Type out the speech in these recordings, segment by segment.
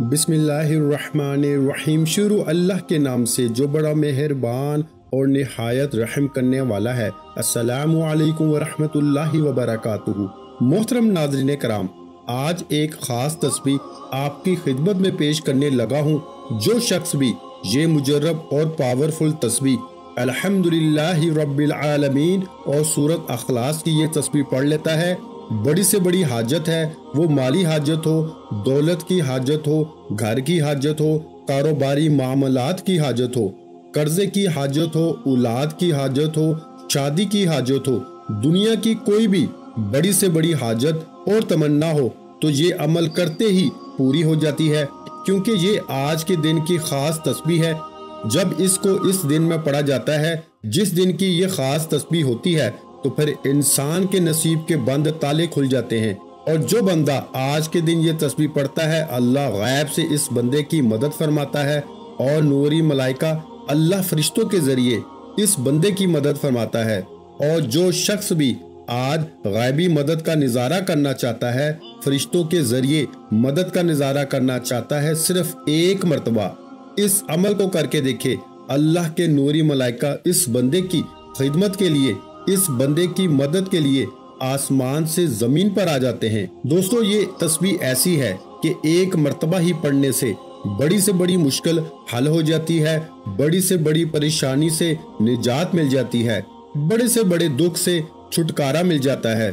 बिस्मिल्लाहिर्रहमानिर्रहीम। शुरू अल्लाह के नाम से जो बड़ा मेहरबान और निहायत रहम करने वाला है। अस्सलामु अलैकुम वरहमतुल्लाहि वबरकातुहू। मोहतरम नाज़रीन कराम, आज एक ख़ास तस्बीह आपकी खिदमत में पेश करने लगा हूँ। जो शख्स भी ये मुजर्रब और पावरफुल तस्बीह अल्हम्दुलिल्लाहि रब्बिल आलमीन और सूरत अखलास की ये तस्बीह पढ़ लेता है, बड़ी से बड़ी हाजत है, वो माली हाजत हो, दौलत की हाजत हो, घर की हाजत हो, कारोबारी मामलात की हाजत हो, कर्जे की हाजत हो, औलाद की हाजत हो, शादी की हाजत हो, दुनिया की कोई भी बड़ी से बड़ी हाजत और तमन्ना हो, तो ये अमल करते ही पूरी हो जाती है। क्योंकि ये आज के दिन की खास तस्बीह है। जब इसको इस दिन में पढ़ा जाता है जिस दिन की ये खास तस्बीह होती है, तो फिर इंसान के नसीब के बंद ताले खुल जाते हैं। और जो बंदा आज के दिन ये तस्बीह पढ़ता है, अल्लाह गैब से इस बंदे की मदद फरमाता है और नूरी मलाइका अल्लाह फरिश्तों के जरिए इस बंदे की मदद फरमाता है। और जो शख्स भी आज गैबी मदद का नज़ारा करना चाहता है, फरिश्तों के जरिए मदद का नज़ारा करना चाहता है, सिर्फ एक मरतबा इस अमल को करके देखे। अल्लाह के नूरी मलाइका इस बंदे की खिदमत के लिए, इस बंदे की मदद के लिए आसमान से जमीन पर आ जाते हैं। दोस्तों, ये तस्बीह ऐसी है कि एक मर्तबा ही पढ़ने से बड़ी मुश्किल हल हो जाती है, बड़ी से बड़ी परेशानी से निजात मिल जाती है, बड़े से बड़े दुख से छुटकारा मिल जाता है।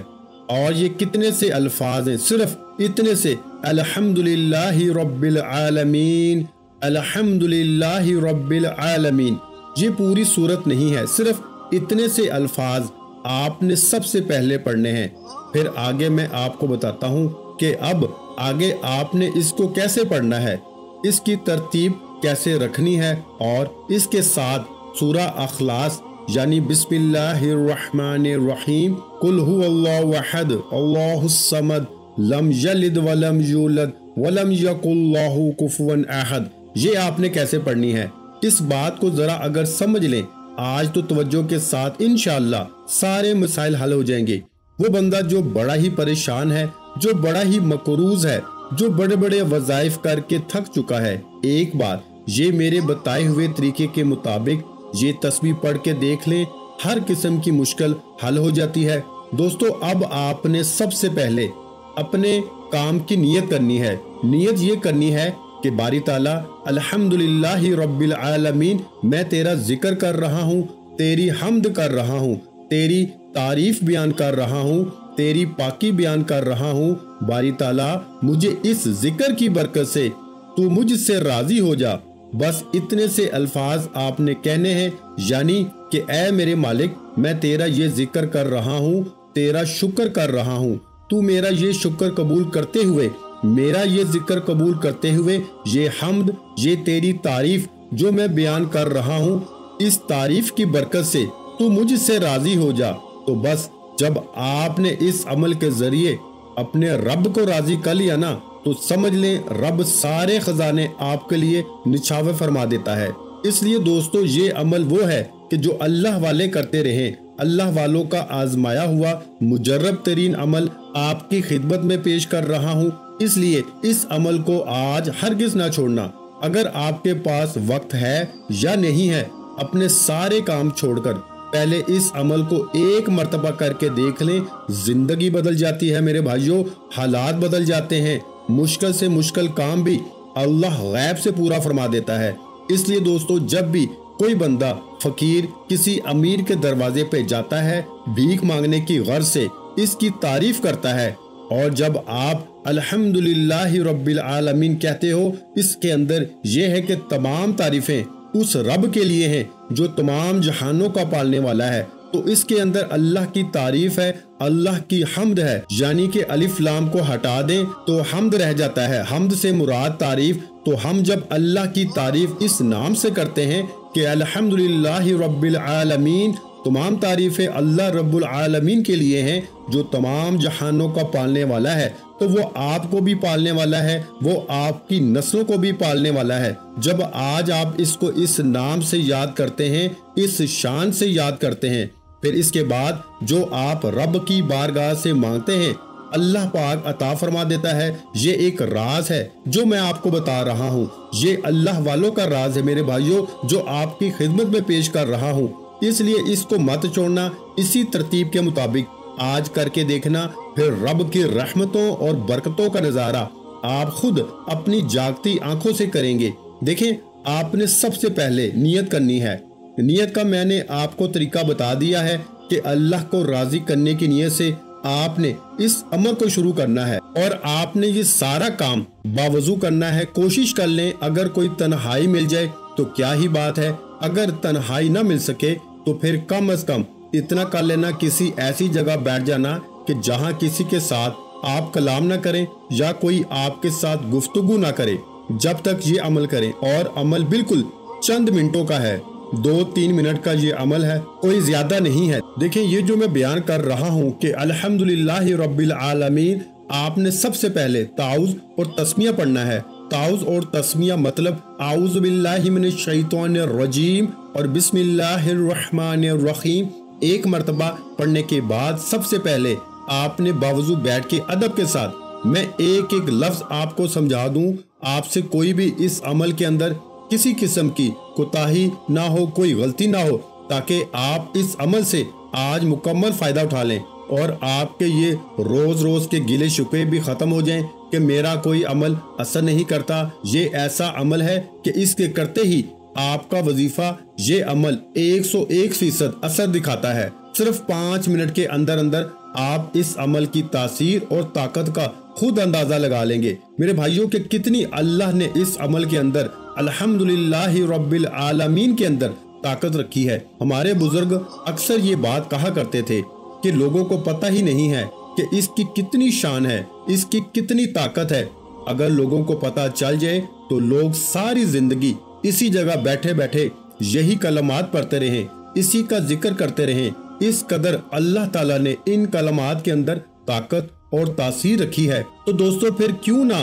और ये कितने से अल्फाज हैं, सिर्फ इतने से अल्हम्दुलिल्लाहि रब्बिल आलमीन, अल्हम्दुलिल्लाहि रब्बिल आलमीन। ये पूरी सूरत नहीं है, सिर्फ इतने से अल्फाज आपने सबसे पहले पढ़ने हैं। फिर आगे मैं आपको बताता हूँ कि अब आगे आपने इसको कैसे पढ़ना है, इसकी तरतीब कैसे रखनी है। और इसके साथ सूरा अखलास यानी बिस्मिल्लाहिर्रहमानिर्रहीम, कुल हुवल्लाहु अहद अल्लाहुस समद लम यलिद वलम यूलद वलम यकुल लहू कुफुवन अहद, ये आपने कैसे पढ़नी है। इस बात को जरा अगर समझ लें आज, तो तवज्जो के साथ इंशाअल्लाह सारे मसाइल हल हो जाएंगे। वो बंदा जो बड़ा ही परेशान है, जो बड़ा ही मकरूज है, जो बड़े बड़े वज़ाइफ करके थक चुका है, एक बार ये मेरे बताए हुए तरीके के मुताबिक ये तस्बीह पढ़ के देख लें, हर किस्म की मुश्किल हल हो जाती है। दोस्तों, अब आपने सबसे पहले अपने काम की नियत करनी है। नियत ये करनी है कि बारी ताला अल्हम्दुलिल्लाहि रब्बिल आलमीन, मैं तेरा जिक्र कर रहा हूँ, तेरी हम्द कर रहा हूँ, तेरी तारीफ बयान कर रहा हूँ, तेरी पाकी बयान कर रहा हूँ। बारी ताला, मुझे इस जिक्र की बरकत से तू मुझसे राजी हो जा। बस इतने से अल्फाज आपने कहने हैं, यानी कि ऐ मेरे मालिक, मैं तेरा ये जिक्र कर रहा हूँ, तेरा शुक्र कर रहा हूँ, तू मेरा ये शुक्र कबूल करते हुए, मेरा ये जिक्र कबूल करते हुए, ये हम्द, ये तेरी तारीफ जो मैं बयान कर रहा हूँ, इस तारीफ की बरकत से तू मुझसे राजी हो जा। तो बस जब आपने इस अमल के जरिए अपने रब को राजी कर लिया ना, तो समझ लें रब सारे खजाने आपके लिए निछावे फरमा देता है। इसलिए दोस्तों, ये अमल वो है कि जो अल्लाह वाले करते रहें। अल्लाह वालों का आजमाया हुआ मुजर्रब तरीन अमल आपकी खिदमत में पेश कर रहा हूँ, इसलिए इस अमल को आज हरगिज ना छोड़ना। अगर आपके पास वक्त है या नहीं है, अपने सारे काम छोड़कर पहले इस अमल को एक मर्तबा करके देख लें। जिंदगी बदल जाती है मेरे भाइयों, हालात बदल जाते हैं, मुश्किल से मुश्किल काम भी अल्लाह गैब से पूरा फरमा देता है। इसलिए दोस्तों, जब भी कोई बंदा फकीर किसी अमीर के दरवाजे पे जाता है भीख मांगने की गर्ज से, इसकी तारीफ करता है, और जब आप अल्हम्दुलिल्लाहि रब्बिल आलमीन कहते हो, इसके अंदर यह है कि तमाम तारीफें उस रब के लिए हैं जो तमाम जहानों का पालने वाला है। तो इसके अंदर अल्लाह की तारीफ है, अल्लाह की हम्द है, यानी कि अलिफ लाम को हटा दें तो हम्द रह जाता है। हम्द से मुराद तारीफ। तो हम जब अल्लाह की तारीफ इस नाम से करते हैं कि अल्हम्दुलिल्लाहि रब्बिल आलमीन, तमाम तारीफें अल्लाह रब्बुल आलमीन के लिए हैं जो तमाम जहानों का पालने वाला है, तो वो आपको भी पालने वाला है, वो आपकी नस्लों को भी पालने वाला है। जब आज आप इसको इस नाम से याद करते हैं, इस शान से याद करते हैं, फिर इसके बाद जो आप रब की बारगाह से मांगते हैं, अल्लाह पाक अता फरमा देता है। ये एक राज है जो मैं आपको बता रहा हूँ। ये अल्लाह वालों का राज है मेरे भाइयों, जो आपकी खिदमत में पेश कर रहा हूँ। इसलिए इसको मत छोड़ना। इसी तरतीब के मुताबिक आज करके देखना, फिर रब की रहमतों और बरकतों का नजारा आप खुद अपनी जागती आंखों से करेंगे। देखें, आपने सबसे पहले नियत करनी है। नियत का मैंने आपको तरीका बता दिया है कि अल्लाह को राजी करने की नियत से आपने इस अमल को शुरू करना है और आपने ये सारा काम बावजू करना है। कोशिश कर लें, अगर कोई तन्हाई मिल जाए तो क्या ही बात है, अगर तन्हाई ना मिल सके तो फिर कम से कम इतना कर लेना, किसी ऐसी जगह बैठ जाना कि जहां किसी के साथ आप कलाम ना करें या कोई आपके साथ गुफ्तगू ना करे जब तक ये अमल करें। और अमल बिल्कुल चंद मिनटों का है, 2-3 मिनट का ये अमल है, कोई ज्यादा नहीं है। देखिए, ये जो मैं बयान कर रहा हूँ कि अल्हम्दुलिल्लाहि रब्बिल आलमीन, आपने सबसे पहले ताउज़ और तस्मिया पढ़ना है। ताउज़ और तस्मिया मतलब आऊज़ु बिल्लाहि मिनश शैतानिर रजीम और बिस्मिल्लाहिर रहमानिर रहीम एक मर्तबा पढ़ने के बाद सबसे पहले आपने बावजू बैठ के अदब के साथ, मैं एक एक लफ्ज आपको समझा दूं, आपसे कोई भी इस अमल के अंदर किसी किस्म की कोताही ना हो, कोई गलती ना हो, ताकि आप इस अमल से आज मुकम्मल फायदा उठा लें और आपके ये रोज रोज के गिले शिकवे भी खत्म हो जाएं कि मेरा कोई अमल असर नहीं करता। ये ऐसा अमल है कि इसके करते ही आपका वजीफा ये अमल 101% असर दिखाता है। सिर्फ 5 मिनट के अंदर अंदर आप इस अमल की तासीर और ताकत का खुद अंदाजा लगा लेंगे मेरे भाइयों कि कितनी अल्लाह ने इस अमल के अंदर अल्हम्दुलिल्लाहि रब्बिल आलमीन के अंदर ताकत रखी है। हमारे बुजुर्ग अक्सर ये बात कहा करते थे कि लोगों को पता ही नहीं है कि इसकी कितनी शान है, इसकी कितनी ताकत है। अगर लोगों को पता चल जाए तो लोग सारी जिंदगी इसी जगह बैठे बैठे यही कलमात पढ़ते रहें, इसी का जिक्र करते रहें। इस कदर अल्लाह ताला ने इन कलमात के अंदर ताकत और तासीर रखी है। तो दोस्तों, फिर क्यों ना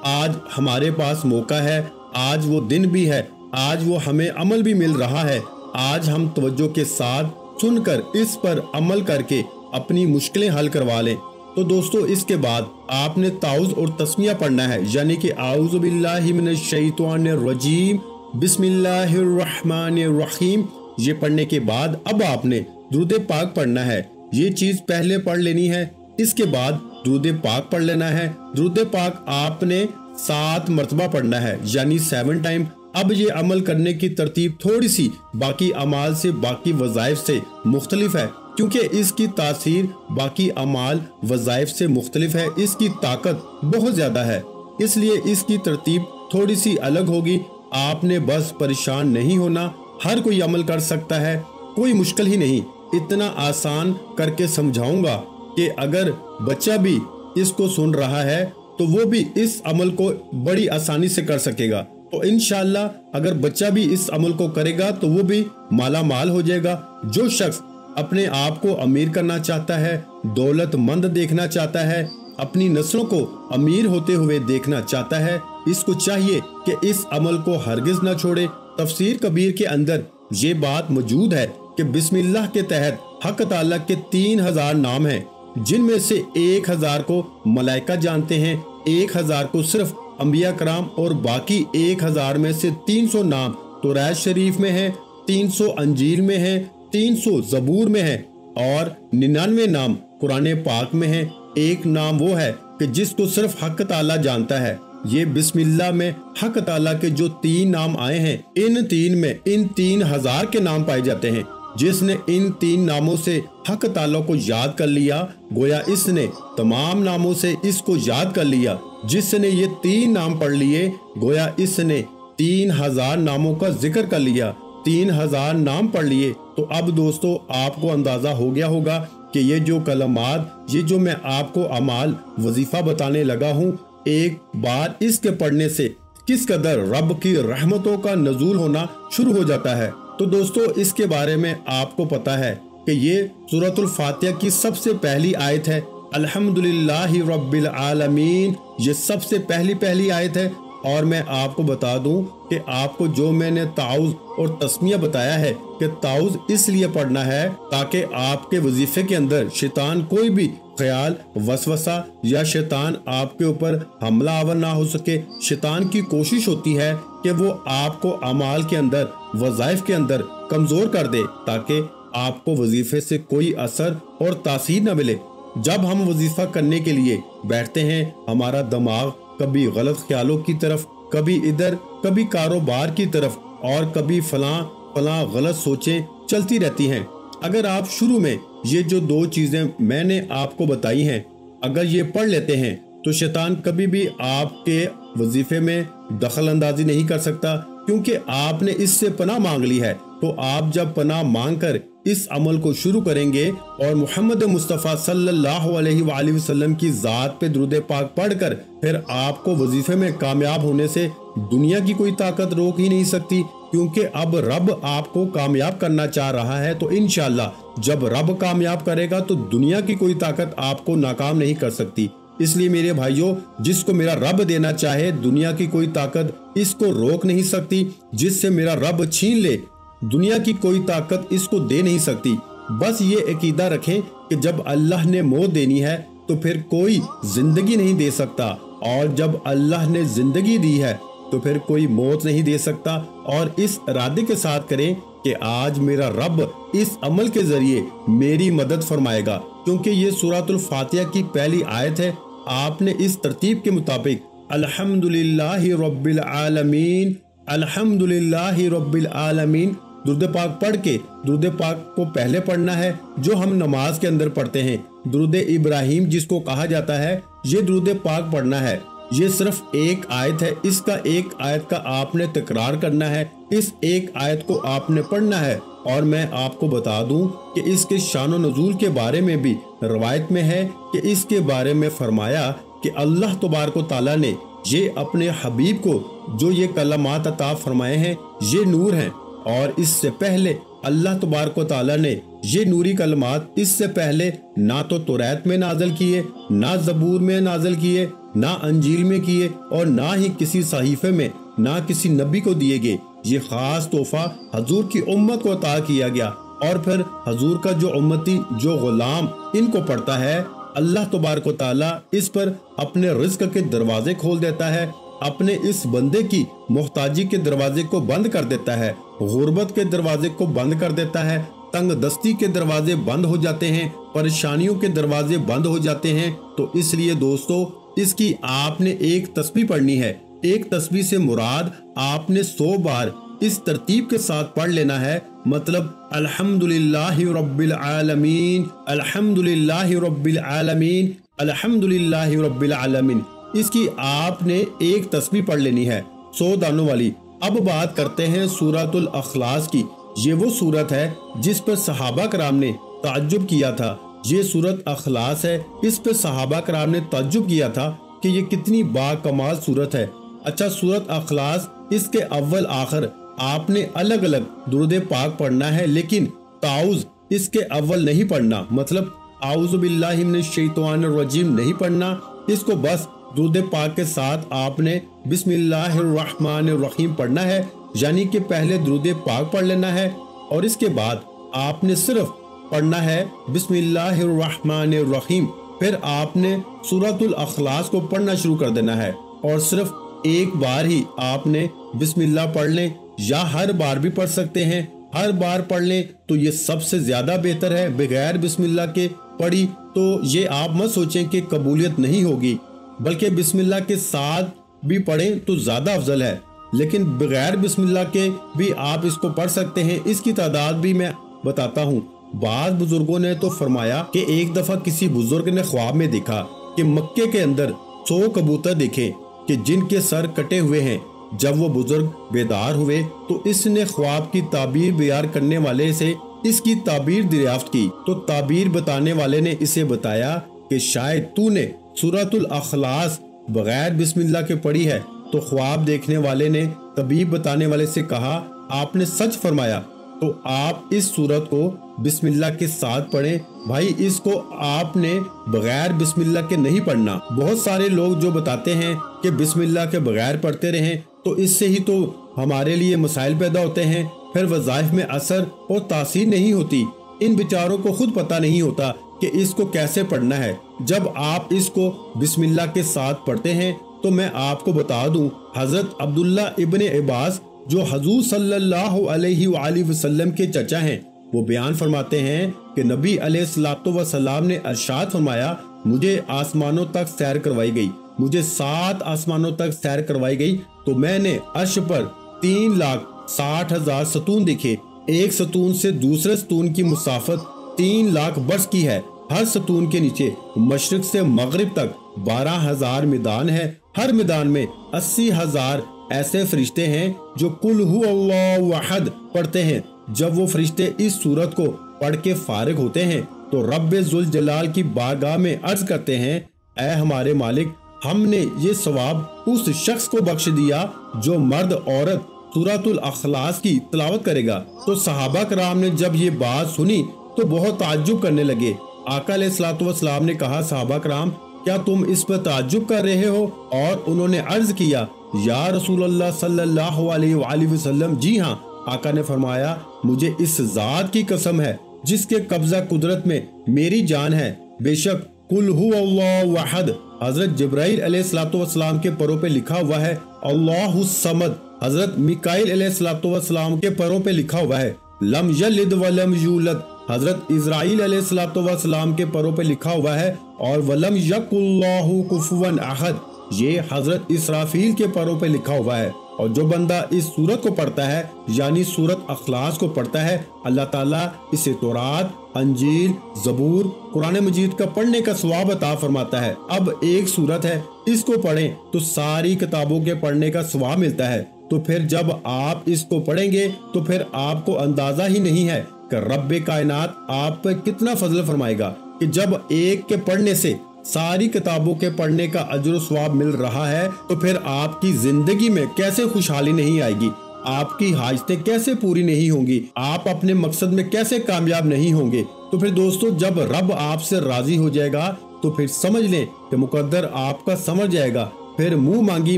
आज हमारे पास मौका है, आज वो दिन भी है, आज वो हमें अमल भी मिल रहा है। आज हम तवज्जो के साथ सुनकर इस पर अमल करके अपनी मुश्किलें हल करवा लें। तो दोस्तों, इसके बाद आपने ताउज़ और तस्मिया पढ़ना है, यानी कि आऊज़ु बिल्लाहि मिनश शैतानिर रजीम बिस्मिल्लाहिर रहमानिर रहीम। ये पढ़ने के बाद अब आपने दुरूद पाक पढ़ना है। ये चीज पहले पढ़ लेनी है, इसके बाद दुरूद पाक पढ़ लेना है। दुरूद पाक आपने 7 मरतबा पढ़ना है, यानी 7 टाइम। अब ये अमल करने की तरतीब थोड़ी सी बाकी अमाल से, बाकी वज़ाइफ से मुख्तलिफ है, क्योंकि इसकी तासीर बाकी अमाल वज़ाइफ से मुख्तलिफ है, इसकी ताकत बहुत ज्यादा है, इसलिए इसकी तरतीब थोड़ी सी अलग होगी। आपने बस परेशान नहीं होना, हर कोई अमल कर सकता है, कोई मुश्किल ही नहीं। इतना आसान करके समझाऊंगा कि अगर बच्चा भी इसको सुन रहा है तो वो भी इस अमल को बड़ी आसानी से कर सकेगा। तो इंशाअल्लाह अगर बच्चा भी इस अमल को करेगा तो वो भी माला माल हो जाएगा। जो शख्स अपने आप को अमीर करना चाहता है, दौलतमंद देखना चाहता है, अपनी नस्लों को अमीर होते हुए देखना चाहता है, इसको चाहिए कि इस अमल को हरगिज न छोड़े। तफसीर कबीर के अंदर ये बात मौजूद है कि बिस्मिल्लाह के तहत हक ताला के 3000 नाम हैं, जिनमें से 1000 को मलाइका जानते हैं, 1000 को सिर्फ अंबिया कराम, और बाकी 1000 में से 300 नाम तौरात शरीफ में है, 300 अंजील में है, 300 ज़बूर में है और 99 नाम कुरान पाक में है। एक नाम वो है कि जिसको सिर्फ हक ताला जानता है। ये बिस्मिल्लाह में हक ताला के जो 3 नाम आए हैं, इन 3 में इन 3000 के नाम पाए जाते हैं। जिसने इन 3 नामों से हक ताला को याद कर लिया, गोया इसने तमाम नामों से इसको याद कर लिया। जिसने ये 3 नाम पढ़ लिए, गोया इसने 3000 नामों का जिक्र कर लिया, 3000 नाम पढ़ लिए। तो अब दोस्तों, आपको अंदाजा हो गया होगा कि ये जो कलमात, ये जो मैं आपको अमाल वजीफा बताने लगा हूँ, एक बार इसके पढ़ने से किस कदर रब की रहमतों का नजूल होना शुरू हो जाता है। तो दोस्तों, इसके बारे में आपको पता है कि ये सूरतुल फातिहा की सबसे पहली आयत है। अल्हम्दुलिल्लाहि रब्बिल आलमीन, ये सबसे पहली आयत है और मैं आपको बता दूं कि आपको जो मैंने ताउज़ और तस्मिया बताया है कि ताउज़ इसलिए पढ़ना है ताकि आपके वजीफे के अंदर शैतान कोई भी ख्याल, वसवसा या शैतान आपके ऊपर हमला आवर ना हो सके। शैतान की कोशिश होती है कि वो आपको अमाल के अंदर, वज़ाइफ के अंदर कमज़ोर कर दे ताकि आपको वजीफे से कोई असर और तासीर न मिले। जब हम वजीफा करने के लिए बैठते हैं, हमारा दिमाग कभी गलत ख्यालों की तरफ, कभी इधर, कभी कारोबार की तरफ और कभी फलां गलत सोचें चलती रहती हैं। अगर आप शुरू में ये जो 2 चीजें मैंने आपको बताई हैं, अगर ये पढ़ लेते हैं तो शैतान कभी भी आपके वजीफे में दखल अंदाजी नहीं कर सकता, क्योंकि आपने इससे पनाह मांग ली है। तो आप जब पनाह मांग कर इस अमल को शुरू करेंगे और मोहम्मद मुस्तफ़ा सल्लल्लाहु अलैहि वसल्लम की ज़ात पे दुरूद पाक पढ़कर फिर आपको वजीफे में कामयाब होने से दुनिया की कोई ताकत रोक ही नहीं सकती, क्योंकि अब रब आपको कामयाब करना चाह रहा है। तो इंशाअल्लाह जब रब कामयाब करेगा तो दुनिया की कोई ताकत आपको नाकाम नहीं कर सकती। इसलिए मेरे भाइयों, जिसको मेरा रब देना चाहे दुनिया की कोई ताकत इसको रोक नहीं सकती, जिससे मेरा रब छीन ले दुनिया की कोई ताकत इसको दे नहीं सकती। बस ये अकीदा रखें कि जब अल्लाह ने मौत देनी है तो फिर कोई जिंदगी नहीं दे सकता, और जब अल्लाह ने जिंदगी दी है तो फिर कोई मौत नहीं दे सकता। और इस इरादे के साथ करें कि आज मेरा रब इस अमल के जरिए मेरी मदद फरमाएगा, क्योंकि ये सूरतुल फातिहा की पहली आयत है। आपने इस तरतीब के मुताबिक अल्हम्दुलिल्लाहि रब्बिल आलमीन, अल्हम्दुलिल्लाहि रब्बिल आलमीन दुरूद पाक पढ़ के, दुरूद पाक को पहले पढ़ना है जो हम नमाज के अंदर पढ़ते हैं। दुरूद इब्राहिम जिसको कहा जाता है, ये दुरूद पाक पढ़ना है। ये सिर्फ एक आयत है, इसका एक आयत का आपने तकरार करना है, इस एक आयत को आपने पढ़ना है। और मैं आपको बता दूं कि इसके शानो नज़ूल के बारे में भी रवायत में है कि इसके बारे में फरमाया कि अल्लाह तबारक व तआला ने ये अपने हबीब को जो ये कलमात अता फरमाए हैं, ये नूर हैं। और इससे पहले अल्लाह तबारक व तआला ने ये नूरी कलमात इससे पहले ना तो तौरात में नाजल किए, ना ज़बूर में नाजल किए, ना अंजील में किए, और ना ही किसी सहीफे में, ना किसी नबी को दिए गए। ये खास तोहफा हजूर की उम्मत को अता किया गया। और फिर हजूर का जो उम्मती, जो गुलाम इनको पढ़ता है, अल्लाह तबारक व तआला इस पर अपने रिज़्क के दरवाजे खोल देता है, अपने इस बंदे की मोहताजी के दरवाजे को बंद कर देता है, गुर्बत के दरवाजे को बंद कर देता है, तंग दस्ती के दरवाजे बंद हो जाते हैं, परेशानियों के दरवाजे बंद हो जाते हैं। तो इसलिए दोस्तों, इसकी आपने एक तस्बीह पढ़नी है। एक तस्बीह से मुराद आपने 100 बार इस तरतीब के साथ पढ़ लेना है। मतलब अल्हम्दुलिल्लाहि रब्बिल आलमीन, अल्हम्दुलिल्लाहि रब्बिल आलमीन, अल्हम्दुलिल्लाहि रब्बिल आलमीन। इसकी आपने एक तस्बीह पढ़ लेनी है 100 दानों वाली। अब बात करते हैं सूरतुल अखलास की। ये वो सूरत है जिस पर सहाबा कराम ने ताज्जुब किया था। ये सूरत अखलास है, इस पर सहाबा कराम ने ताज्जुब किया था कि ये कितनी बाकमाल सूरत है। अच्छा, सूरत अखलास इसके अव्वल आखिर आपने अलग अलग दुरूद पाक पढ़ना है, लेकिन ताउज़ इसके अव्वल नहीं पढ़ना। मतलब आऊज़ु बिल्लाहि मिनश शैतानिर रजीम नहीं पढ़ना। इसको बस दुरूद पाक के साथ आपने बिस्मिल्लाहिर्रहमानिर्रहीम पढ़ना है, यानी कि पहले दुरूद पाक पढ़ लेना है और इसके बाद आपने सिर्फ पढ़ना है बिस्मिल्लाहिर्रहमानिर्रहीम। फिर आपने सूरतुल अखलास को पढ़ना शुरू कर देना है और सिर्फ एक बार ही आपने बिस्मिल्लाह पढ़ लें, या हर बार भी पढ़ सकते हैं। हर बार पढ़ लें तो ये सबसे ज्यादा बेहतर है। बगैर बिस्मिल्लाह के पढ़ी तो ये आप मत सोचें कि कबूलियत नहीं होगी, बल्कि बिस्मिल्लाह के साथ भी पढ़ें तो ज्यादा अफजल है। लेकिन बगैर बिस्मिल्लाह के भी आप इसको पढ़ सकते हैं। इसकी तादाद भी मैं बताता हूँ। बाद बुजुर्गों ने तो फरमाया कि एक दफा किसी बुजुर्ग ने ख्वाब में देखा कि मक्के के अंदर 100 कबूतर देखे कि जिनके सर कटे हुए हैं। जब वो बुजुर्ग बेदार हुए तो इसने ख्वाब की ताबीर बयान करने वाले से इसकी ताबीर दरियाफ्त की। तो ताबीर बताने वाले ने इसे बताया कि शायद तूने सूरतुल अखलास बगैर बिस्मिल्लाह के पढ़ी है। तो ख्वाब देखने वाले ने तबीब बताने वाले से कहा, आपने सच फरमाया। तो आप इस सूरत को बिस्मिल्लाह के साथ पढ़ें। भाई इसको आपने बगैर बिस्मिल्लाह के नहीं पढ़ना। बहुत सारे लोग जो बताते हैं कि बिस्मिल्लाह के बगैर पढ़ते रहें तो इससे ही तो हमारे लिए मसाइल पैदा होते हैं, फिर वज़ाइफ में असर और तासीर नहीं होती। इन बेचारों को खुद पता नहीं होता कि इसको कैसे पढ़ना है। जब आप इसको बिस्मिल्लाह के साथ पढ़ते हैं तो मैं आपको बता दूं, हजरत अब्दुल्ला इब्ने अब्बास जो हुजूर सल्लल्लाहु अलैहि वसल्लम के चचा हैं, वो बयान फरमाते हैं कि नबी अलैहिस्सलातु वस्सलाम ने इरशाद फरमाया, मुझे आसमानों तक सैर करवाई गई, मुझे 7 आसमानों तक सैर करवाई गई तो मैंने अर्श पर 3,60,000 सतून देखे। एक सतून से दूसरे सतून की मुसाफत 3 लाख बरस की है। हर सतून के नीचे मशरिक से मगरिब तक 12,000 मैदान है। हर मैदान में 80,000 ऐसे फरिश्ते हैं जो कुल हु अल्लाहु अहद पढ़ते हैं। जब वो फरिश्ते इस सूरत को पढ़ के फारिग होते हैं तो रब्बे जुल जलाल की बारगाह में अर्ज करते हैं, ऐ हमारे मालिक, हमने ये सवाब उस शख्स को बख्श दिया जो मर्द औरत सूरतुल अखलास की तिलावत करेगा। तो सहाबा कराम ने जब ये बात सुनी तो बहुत ताज्जुब करने लगे। आका अलैहिस्सलातु वस्सलाम ने कहा, सहाबा कराम क्या तुम इस पर ताज्जुब कर रहे हो? और उन्होंने अर्ज किया, या रसूलल्लाह सल्लल्लाहु अलैहि वसल्लम, जी हाँ। आका ने फरमाया, मुझे इस जात की कसम है जिसके कब्जा कुदरत में मेरी जान है, बेशक कुल हु अल्लाहु अहद हजरत जिब्राइल अलैहिस्सलातु वस्सलाम के परों पे लिखा हुआ है, अल्लाहु समद हजरत मिकाइल अलैहिस्सलातु वस्सलाम के परों पे लिखा हुआ है, लम यलिद व लम यूलद हजरत इज़राइल अलैहिस्सलातु वस्सलाम के परों पे लिखा हुआ है, और वलम यकुल्लाहु कुफुवन अहद ये हजरत इसराफील के परों पे लिखा हुआ है। और जो बंदा इस सूरत को पढ़ता है यानी सूरत अखलास को पढ़ता है, अल्लाह ताला इसे तौरात, अंजील, जबूर, कुरान मजीद का पढ़ने का सवाब अता फरमाता है। अब एक सूरत है, इसको पढ़ें तो सारी किताबों के पढ़ने का सवाब मिलता है। तो फिर जब आप इसको पढ़ेंगे तो फिर आपको अंदाजा ही नहीं है कि रब्बे कायनात आप पर कितना फजल फरमाएगा कि जब एक के पढ़ने से सारी किताबों के पढ़ने का अजर सवाब मिल रहा है तो फिर आपकी जिंदगी में कैसे खुशहाली नहीं आएगी, आपकी हाजतें कैसे पूरी नहीं होंगी, आप अपने मकसद में कैसे कामयाब नहीं होंगे। तो फिर दोस्तों, जब रब आपसे राजी हो जाएगा तो फिर समझ लें कि मुकद्दर आपका समझ जाएगा, फिर मुंह मांगी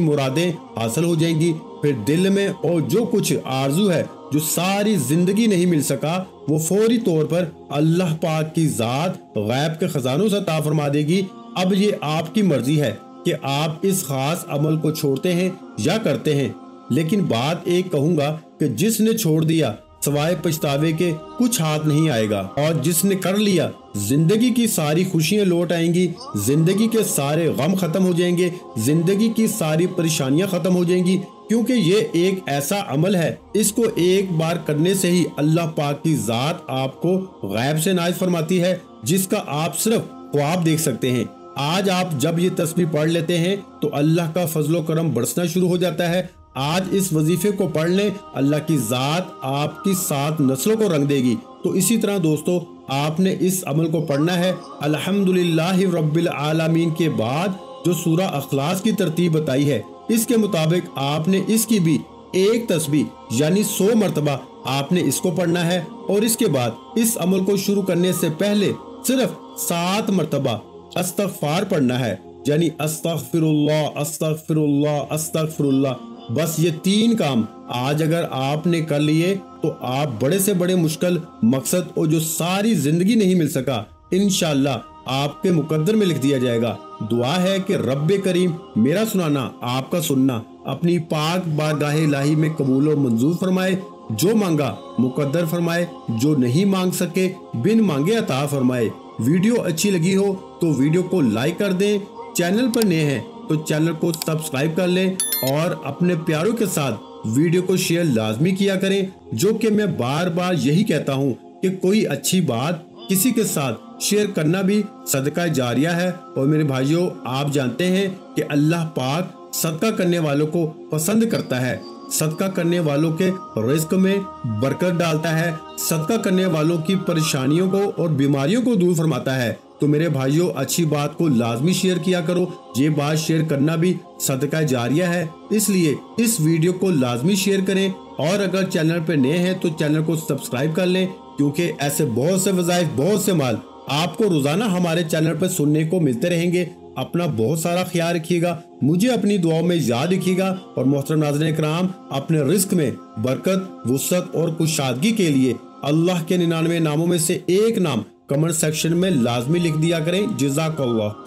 मुरादें हासिल हो जाएंगी। फिर दिल में और जो कुछ आरजू है जो सारी जिंदगी नहीं मिल सका, वो फौरी तौर पर अल्लाह पाक की जात गैब के खजानों से अता फरमा देगी। अब ये आपकी मर्जी है कि आप इस खास अमल को छोड़ते हैं या करते हैं। लेकिन बात एक कहूंगा कि जिसने छोड़ दिया सवाए पछतावे के कुछ हाथ नहीं आएगा, और जिसने कर लिया जिंदगी की सारी खुशियां लौट आएंगी, जिंदगी के सारे गम खत्म हो जाएंगे, जिंदगी की सारी परेशानियां खत्म हो जाएंगी। क्योंकि ये एक ऐसा अमल है, इसको एक बार करने से ही अल्लाह पाक की जात आपको गैब से नाज़ फरमाती है, जिसका आप सिर्फ ख्वाब देख सकते हैं। आज आप जब ये तस्बीह पढ़ लेते हैं तो अल्लाह का फजलो करम बरसना शुरू हो जाता है। आज इस वजीफे को पढ़ लें, अल्लाह की जात आपकी 7 नस्लों को रंग देगी। तो इसी तरह दोस्तों, आपने इस अमल को पढ़ना है। अल्हम्दुलिल्लाहि रब्बिल आलमीन के बाद जो सूरा अखलास की तरतीब बताई है, इसके मुताबिक आपने इसकी भी एक तस्बीह यानी 100 मरतबा आपने इसको पढ़ना है। और इसके बाद इस अमल को शुरू करने से पहले सिर्फ 7 मरतबा अस्तगफार पढ़ना है, यानी अस्तगफिरुल्लाह अस्तगफिरुल्लाह अस्तगफिरुल्लाह। बस ये 3 काम आज अगर आपने कर लिए तो आप बड़े से बड़े मुश्किल मकसद और जो सारी जिंदगी नहीं मिल सका, इंशाअल्लाह आपके मुकद्दर में लिख दिया जाएगा। दुआ है कि रब्बे करीम मेरा सुनाना आपका सुनना अपनी पाक बारगाहे इलाही में कबूल और मंजूर फरमाए। जो मांगा मुकद्दर फरमाए, जो नहीं मांग सके बिन मांगे अता फरमाए। वीडियो अच्छी लगी हो तो वीडियो को लाइक कर दें, चैनल पर नए हैं तो चैनल को सब्सक्राइब कर लें, और अपने प्यारों के साथ वीडियो को शेयर लाजमी किया करें। जो कि मैं बार बार यही कहता हूँ कि कोई अच्छी बात किसी के साथ शेयर करना भी सदका जारिया है। और मेरे भाइयों, आप जानते हैं कि अल्लाह पाक सदका करने वालों को पसंद करता है, सदका करने वालों के रिस्क में बरकत डालता है, सदका करने वालों की परेशानियों को और बीमारियों को दूर फरमाता है। तो मेरे भाइयों, अच्छी बात को लाजमी शेयर किया करो। ये बात शेयर करना भी सदका जारिया है, इसलिए इस वीडियो को लाजमी शेयर करें। और अगर चैनल पर नए हैं तो चैनल को सब्सक्राइब कर लें, क्योंकि ऐसे बहुत से वज़ाइफ, बहुत से माल आपको रोजाना हमारे चैनल पर सुनने को मिलते रहेंगे। अपना बहुत सारा ख्याल रखिएगा, मुझे अपनी दुआओं में याद रखिएगा और मोहतरम नाज़रीन इकराम, अपने रिस्क में बरकत, वुसअत और कुशादगी के लिए अल्लाह के 99 नामों में से एक नाम कमेंट सेक्शन में लाजमी लिख दिया करें। जज़ाकल्लाह।